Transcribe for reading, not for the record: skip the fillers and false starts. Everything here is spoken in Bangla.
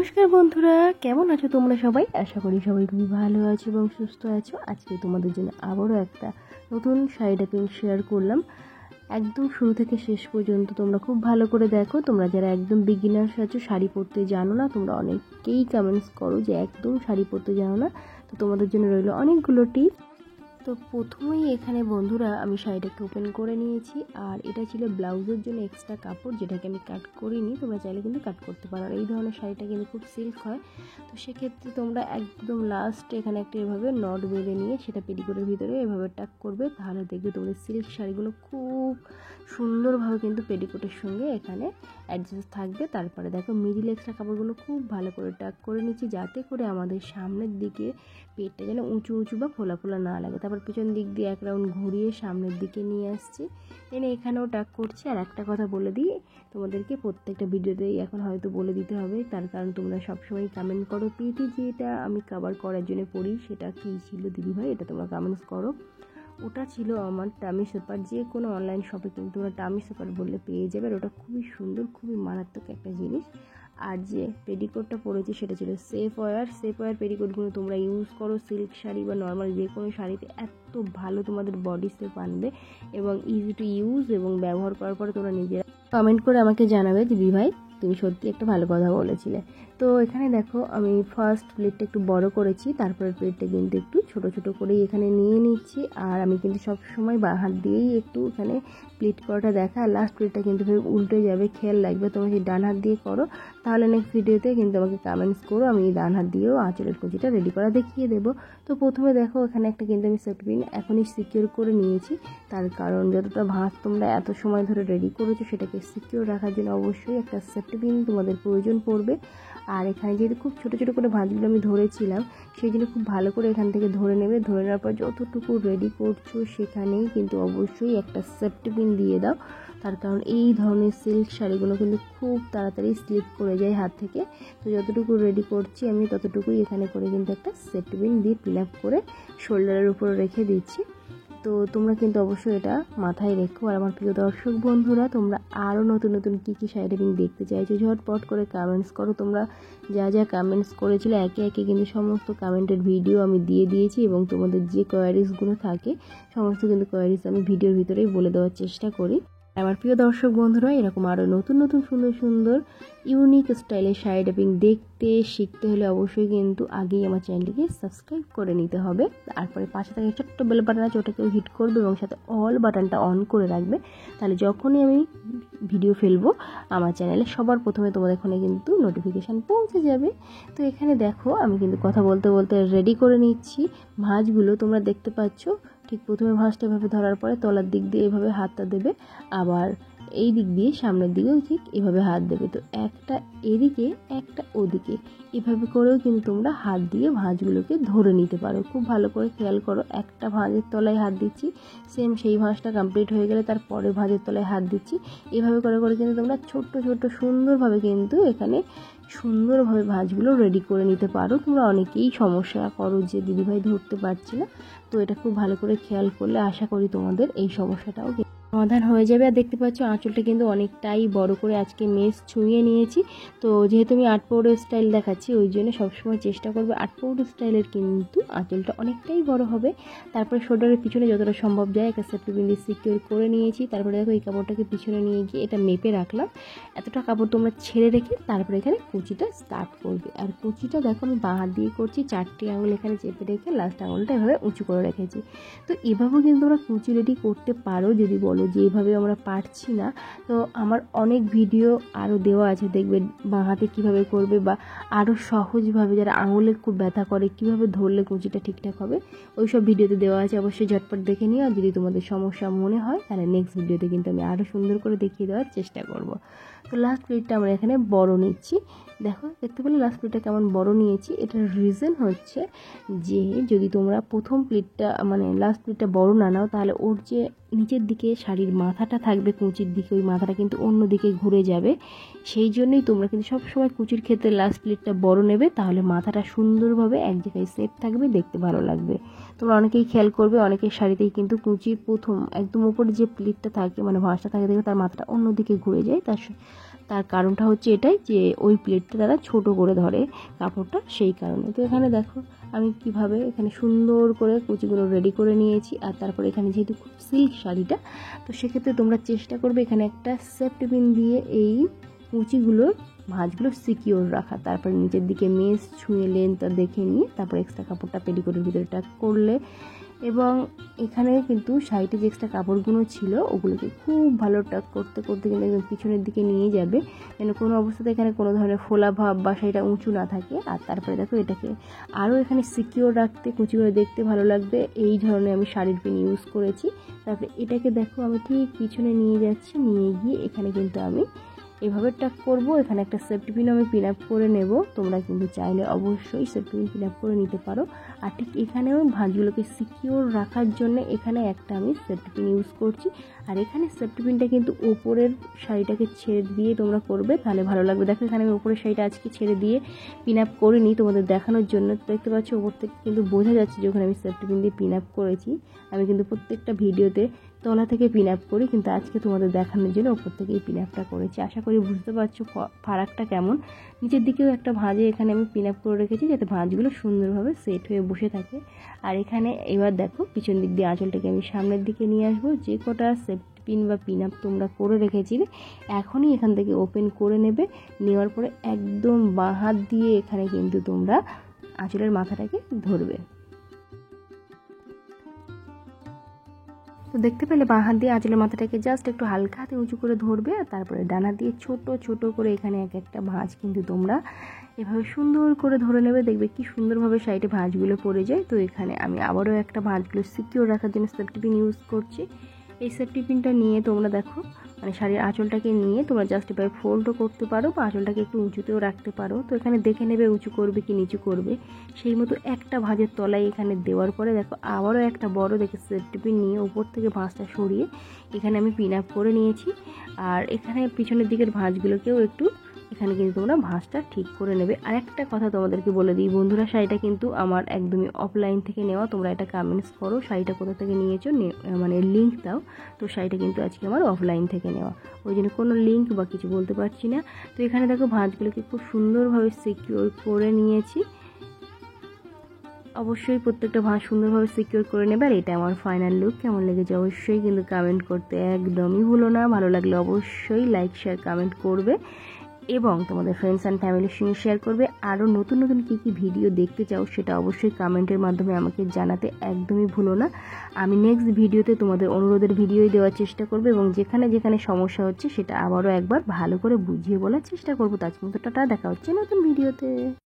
নমস্কার বন্ধুরা, কেমন আছো তোমরা সবাই? আশা করি সবাই খুবই ভালো আছো এবং সুস্থ আছো। আজকে তোমাদের জন্য আবারও একটা নতুন শাড়ি ড্রেপিং শেয়ার করলাম। একদম শুরু থেকে শেষ পর্যন্ত তোমরা খুব ভালো করে দেখো। তোমরা যারা একদম বিগিনার্স আছো, শাড়ি পরতে জানো না, তোমরা অনেকেই কমেন্টস করো যে একদম শাড়ি পরতে জানো না। তো তোমাদের জন্য রইলো অনেকগুলো টিপস। তো প্রথমেই এখানে বন্ধুরা আমি শাড়িটাকে ওপেন করে নিয়েছি, আর এটা ছিল ব্লাউজের জন্য এক্সট্রা কাপড়, যেটাকে আমি কাট করিনি। তোমরা চাইলে কিন্তু কাট করতে পারো। আর এই ধরনের শাড়িটা কিন্তু খুব সিল্ক হয়, তো সেক্ষেত্রে তোমরা একদম লাস্টে এখানে একটা এভাবে নট বেঁধে নিয়ে সেটা পেটিকোটের ভিতরে এভাবে টাক করবে, তাহলে দেখবে তোমাদের সিল্ক শাড়িগুলো খুব সুন্দরভাবে কিন্তু পেটিকোটের সঙ্গে এখানে অ্যাডজাস্ট থাকবে। তারপরে দেখো মিডিল এক্সট্রা কাপড়গুলো খুব ভালো করে টাক করে নিচ্ছি, যাতে করে আমাদের সামনের দিকে পেটটা যেন উঁচু উঁচু বা ফোলা ফোলা না লাগে। তারপর পিছন দিক দিয়ে এক রাউন্ড ঘুরিয়ে সামনের দিকে নিয়ে আসছি, এনে এখানেও টাক করছি। আর একটা কথা বলে দিই তোমাদেরকে, প্রত্যেকটা ভিডিওতেই এখন হয়তো বলে দিতে হবে, তার কারণ তোমরা সবসময় কমেন্ট করো পেটে যেটা আমি কভার করার জন্য পড়ি সেটা কী ছিল দিদিভাই, এটা তোমরা কমেন্টস করো। ওটা ছিল আমার টামি সুপার। যে কোনো অনলাইন শপে কিন্তু তোমরা টামি সুপার বললে পেয়ে যাবে, আর ওটা খুবই সুন্দর, খুবই মারাত্মক একটা জিনিস। আর যে পেটিকোটটা পরেছি সেটা ছিল সেফ ওয়্যার পেটিকোটগুলো তোমরা ইউজ করো সিল্ক শাড়ি বা নর্মাল যে কোনো শাড়িতে, এত ভালো তোমাদের বডি শেপ আনবে এবং ইজি টু ইউজ, এবং ব্যবহার করার পরে তোমরা নিজেরা কমেন্ট করে আমাকে জানাবে দিদি ভাই তুমি সত্যি একটা ভালো কথা বলেছিলে। তো এখানে দেখো আমি ফার্স্ট প্লেটটা একটু বড় করেছি, তারপরে প্লেটটা কিন্তু একটু ছোট ছোট করেই এখানে নিয়ে নিচ্ছি। আর আমি কিন্তু সবসময় বাঁ হাত দিয়েই একটু এখানে প্লেট করাটা দেখা, আর লাস্ট প্লেটটা কিন্তু উল্টে যাবে, খেয়াল রাখবে। তোমরা যদি ডান হাত দিয়ে করো তাহলে নেক্সট ভিডিওতে কিন্তু আমাকে কমেন্টস করো, আমি ডান হাত দিয়েও আঁচলের কুচিটা রেডি করা দেখিয়ে দেবো। তো প্রথমে দেখো এখানে একটা কিন্তু আমি সেফটি পিন এখনই সিকিউর করে নিয়েছি, তার কারণ যতটা ভাঁজ তোমরা এত সময় ধরে রেডি করেছো সেটাকে সিকিউর রাখার জন্য অবশ্যই একটা সেফটি পিন তোমাদের প্রয়োজন পড়বে। আর এখানে যেহেতু খুব ছোটো ছোটো করে ভাঁজগুলো আমি ধরেছিলাম, সেই জন্য খুব ভালো করে এখান থেকে ধরে নেবে। ধরে নেওয়ার পর যতটুকু রেডি করছো সেখানেই কিন্তু অবশ্যই একটা সেফটি পিন দিয়ে দাও, তার কারণ এই ধরনের সিল্ক শাড়িগুলো কিন্তু খুব তাড়াতাড়ি স্লিপ করে যায় হাত থেকে। তো যতটুকু রেডি করছি আমি ততটুকুই এখানে করে কিন্তু একটা সেফটি পিন দিয়ে পিন আপ করে শোল্ডারের উপর রেখে দিচ্ছি। তো তোমরা কিন্তু অবশ্যই এটা মাথায় রেখো। আর আমার প্রিয় দর্শক বন্ধুরা, তোমরা আরও নতুন নতুন কী কী শাড়ি ড্রেপিং দেখতে চাইছো ঝটপট করে কমেন্টস করো। তোমরা যা যা কমেন্টস করেছিলে একে একে কিন্তু সমস্ত কমেন্টের ভিডিও আমি দিয়ে দিয়েছি, এবং তোমাদের যে কোয়ারিজগুলো থাকে সমস্ত কিন্তু কোয়ারিজ আমি ভিডিওর ভিতরেই বলে দেওয়ার চেষ্টা করি। আমার প্রিয় দর্শক বন্ধুরা, এরকম আরও নতুন নতুন সুন্দর সুন্দর ইউনিক স্টাইলের শাড়ি ড্রেপিং দেখতে শিখতে হলে অবশ্যই কিন্তু আগেই আমার চ্যানেলটিকে সাবস্ক্রাইব করে নিতে হবে। তারপরে পাশে থাকে ছোট্ট বেল বাটন আছে, ওটাকেও হিট করবে এবং সাথে অল বাটনটা অন করে রাখবে, তাহলে যখনই আমি ভিডিও ফেলবো আমার চ্যানেলে সবার প্রথমে তোমাদের এখানে কিন্তু নোটিফিকেশান পৌঁছে যাবে। তো এখানে দেখো আমি কিন্তু কথা বলতে বলতে রেডি করে নিচ্ছি ভাঁজগুলো। তোমরা দেখতে পাচ্ছ ঠিক প্রথমে ভাঁজটা এভাবে ধরার পরে তলার দিক দিয়ে এভাবে হাতটা দেবে, আবার এই দিক দিয়ে সামনের দিকেও ঠিক এভাবে হাত দেবে। তো একটা এদিকে একটা ওদিকে এভাবে করেও কিন্তু তোমরা হাত দিয়ে ভাঁজগুলোকে ধরে নিতে পারো। খুব ভালো করে খেয়াল করো, একটা ভাঁজের তলায় হাত দিচ্ছি, সেম সেই ভাঁজটা কমপ্লিট হয়ে গেলে তার পরের ভাঁজের তলায় হাত দিচ্ছি। এভাবে করে করে কিন্তু তোমরা ছোট্ট ছোট্ট সুন্দরভাবে কিন্তু এখানে সুন্দরভাবে ভাঁজগুলো রেডি করে নিতে পারো। তোমরা অনেকেই সমস্যা করো যে দিদিভাই ধরতে পারছি না, তো এটা খুব ভালো করে খেয়াল করলে আশা করি তোমাদের এই সমস্যাটাও সমাধান হয়ে যাবে। আর দেখতে পাচ্ছ আঁচলটা কিন্তু অনেকটাই বড় করে আজকে মেস ছুঁয়ে নিয়েছি। তো যেহেতু আমি আটপৌরের স্টাইল দেখাচ্ছি ওই জন্য সবসময় চেষ্টা করবে আটপৌরের স্টাইলের কিন্তু আঁচলটা অনেকটাই বড় হবে। তারপরে শোল্ডারের পিছনে যতটা সম্ভব যায় একটা সেফটি পিন দিয়ে সিকিউর করে নিয়েছি। তারপরে দেখো এই কাপড়টাকে পিছনে নিয়ে গিয়ে এটা মেপে রাখলাম, এতটা কাপড় তোমরা ছেড়ে রেখে তারপরে এখানে কুচিটা স্টার্ট করবে। আর কুচিটা দেখো আমি বাঁ হাত দিয়ে করছি, 4টি আঙুল এখানে চেপে রেখে লাস্ট আঙুলটা এভাবে উঁচু করে রেখেছি। তো এভাবেও কিন্তু তোমরা কুচি রেডি করতে পারো যদি বলো যে এভাবে আমরা পারছি না। তো আমার অনেক ভিডিও আরও দেওয়া আছে, দেখবে বাঁ হাতে কীভাবে করবে বা আরও সহজভাবে যারা আঙুলে খুব ব্যথা করে কীভাবে ধরলে কুচিটা ঠিকঠাক হবে, ওই সব ভিডিওতে দেওয়া আছে, অবশ্যই ঝটপট দেখে নিও। আর যদি তোমাদের সমস্যা মনে হয় তাহলে নেক্সট ভিডিওতে কিন্তু আমি আরও সুন্দর করে দেখিয়ে দেওয়ার চেষ্টা করব। তো লাস্ট প্লেটটা আমরা এখানে বড় নিচ্ছি, দেখো দেখতে পেলে লাস্ট প্লেটটা কেমন বড় নিয়েছি। এটার রিজন হচ্ছে যে যদি তোমরা প্রথম প্লেটটা মানে লাস্ট প্লেটটা বড় না নাও, তাহলে ওর যে নিচের দিকে শাড়ির মাথাটা থাকবে কুচির দিকে, ওই মাথাটা কিন্তু অন্য দিকে ঘুরে যাবে। সেই জন্যই তোমরা কিন্তু সবসময় কুচির ক্ষেত্রে লাস্ট প্লেটটা বড় নেবে, তাহলে মাথাটা সুন্দরভাবে এক জায়গায় সেট থাকবে, দেখতে ভালো লাগবে। তোমরা অনেকেই খেয়াল করবে অনেকের শাড়িতেই কিন্তু কুচির প্রথম একদম উপরে যে প্লেটটা থাকে মানে ভাঁজটা থাকে দেখবে তার মাথাটা অন্যদিকে ঘুরে যায়, তার কারণটা হচ্ছে এটাই যে ওই প্লেটটা তারা ছোট করে ধরে কাপড়টা, সেই কারণে। তো এখানে দেখো আমি কিভাবে এখানে সুন্দর করে কুচিগুলো রেডি করে নিয়েছি। আর তারপর এখানে যেহেতু খুব সিল্ক শাড়িটা, তো সেক্ষেত্রে তোমরা চেষ্টা করবে এখানে একটা সেফটি পিন দিয়ে এই কুচিগুলোর ভাঁজগুলো সিকিওর রাখা। তারপর নিচের দিকে মেস ছুঁয়ে লেন্থটা দেখে নিয়ে তারপর এক্সট্রা কাপড়টা পেটিকোটের ভিতরে টাক করলে। এবং এখানে কিন্তু শাড়িতে যে এক্সট্রা কাপড়গুলো ছিল ওগুলোকে খুব ভালো টাক করতে করতে কিন্তু একদম পিছনের দিকে নিয়ে যাবে, যেন কোনো অবস্থাতে এখানে কোনো ধরনের ফোলা ভাব বা শাড়িটা উঁচু না থাকে। আর তারপরে দেখো এটাকে আরও এখানে সিকিওর রাখতে, কুচিগুলো দেখতে ভালো লাগবে, এই ধরনের আমি শাড়ির পিন ইউজ করেছি। তারপরে এটাকে দেখো আমি ঠিক পিছনে নিয়ে যাচ্ছি, নিয়ে গিয়ে এখানে কিন্তু আমি এভাবে টাক করব। এখানে একটা সেফটি পিন আমি পিন আপ করে নেব, তোমরা কিন্তু চাইলে অবশ্যই সেফটি পিন পিন আপ করে নিতে পারো। আর ঠিক এখানেও ভাঁজগুলোকে সিকিওর রাখার জন্য এখানে একটা আমি সেফটি পিন ইউজ করছি। আর এখানে সেফটি পিনটা কিন্তু ওপরের শাড়িটাকে ছেড়ে দিয়ে তোমরা করবে, তাহলে ভালো লাগবে। দেখো এখানে আমি ওপরের শাড়িটা আজকে ছেড়ে দিয়ে পিন আপ করিনি তোমাদের দেখানোর জন্য। দেখতে পাচ্ছ ওপর থেকে কিন্তু বোঝা যাচ্ছে যে ওখানে আমি সেফটি পিন দিয়ে পিন আপ করেছি। আমি কিন্তু প্রত্যেকটা ভিডিওতে তলা থেকে পিন আপ করি, কিন্তু আজকে তোমাদের দেখানোর জন্য ওপর থেকেই পিন আপটা করেছি। আশা করি বুঝতে পারছো ফারাকটা কেমন। নিচের দিকেও একটা ভাঁজে এখানে আমি পিন আপ করে রেখেছি যাতে ভাঁজগুলো সুন্দরভাবে সেট হয়ে বসে থাকে। আর এখানে এবার দেখো পিছন দিক দিয়ে আঁচলটাকে আমি সামনের দিকে নিয়ে আসবো। যে কটা সেফটি পিন বা পিন আপ তোমরা করে রেখেছিলে এখনই এখান থেকে ওপেন করে নেবে। নেওয়ার পরে একদম বাঁ হাত দিয়ে এখানে কিন্তু তোমরা আঁচলের মাথাটাকে ধরবে। তো দেখতে পেলে বাঁ হাত দিয়ে আঁচলের মাথাটাকে জাস্ট একটু হালকা হাতে উঁচু করে ধরবে। আর তারপরে ডান হাত দিয়ে ছোট ছোট করে এখানে এক একটা ভাঁজ কিন্তু তোমরা এভাবে সুন্দর করে ধরে নেবে। দেখবে কি সুন্দরভাবে সাইডে ভাঁজগুলো পড়ে যায়। তো এখানে আমি আবারও একটা ভাঁজগুলো সিকিওর রাখার জন্য সেফটি পিন ইউজ করছি। এই সেফটি পিনটা নিয়ে তোমরা দেখো মানে শাড়ির আঁচলটাকে নিয়ে তোমরা জাস্ট এভাবে ফোল্ডও করতে পারো বা আঁচলটাকে একটু উঁচুতেও রাখতে পারো। তো এখানে দেখে নেবে উঁচু করবে কি নিচু করবে, সেই মতো একটা ভাঁজের তলায় এখানে দেওয়ার পরে দেখো আবারও একটা বড় দেখে সেফটি পিন নিয়ে উপর থেকে ভাঁজটা সরিয়ে এখানে আমি পিন আপ করে নিয়েছি। আর এখানে পিছনের দিকের ভাঁজগুলোকেও একটু এখানে কিন্তু তোমরা ভাঁজটা ঠিক করে নেবে। আর একটা কথা তোমাদেরকে বলে দিই বন্ধুরা, শাড়িটা কিন্তু আমার একদমই অফলাইন থেকে নেওয়া। তোমরা এটা কমেন্টস করো শাড়িটা কোথা থেকে নিয়েছো, মানে লিঙ্ক দাও। তো শাড়িটা কিন্তু আজকে আমার অফলাইন থেকে নেওয়া, ওই জন্য কোনো লিঙ্ক বা কিছু বলতে পারছি না। তো এখানে দেখো ভাঁজগুলোকে খুব সুন্দরভাবে সিকিওর করে নিয়েছি। অবশ্যই প্রত্যেকটা ভাঁজ সুন্দরভাবে সিকিওর করে নেবে। আর এটা আমার ফাইনাল লুক। কেমন লেগেছে অবশ্যই কিন্তু কমেন্ট করতে একদমই ভুলো না। ভালো লাগলে অবশ্যই লাইক শেয়ার কমেন্ট করবে এবং তোমাদের ফ্রেন্ডস অ্যান্ড ফ্যামিলির সঙ্গে শেয়ার করবে। আরও নতুন নতুন কী কী ভিডিও দেখতে চাও সেটা অবশ্যই কমেন্টের মাধ্যমে আমাকে জানাতে একদমই ভুলো না। আমি নেক্সট ভিডিওতে তোমাদের অনুরোধের ভিডিওই দেওয়ার চেষ্টা করবো এবং যেখানে যেখানে সমস্যা হচ্ছে সেটা আবারও একবার ভালো করে বুঝিয়ে বলার চেষ্টা করবো। তার মতো টাটা, দেখা হচ্ছে নতুন ভিডিওতে।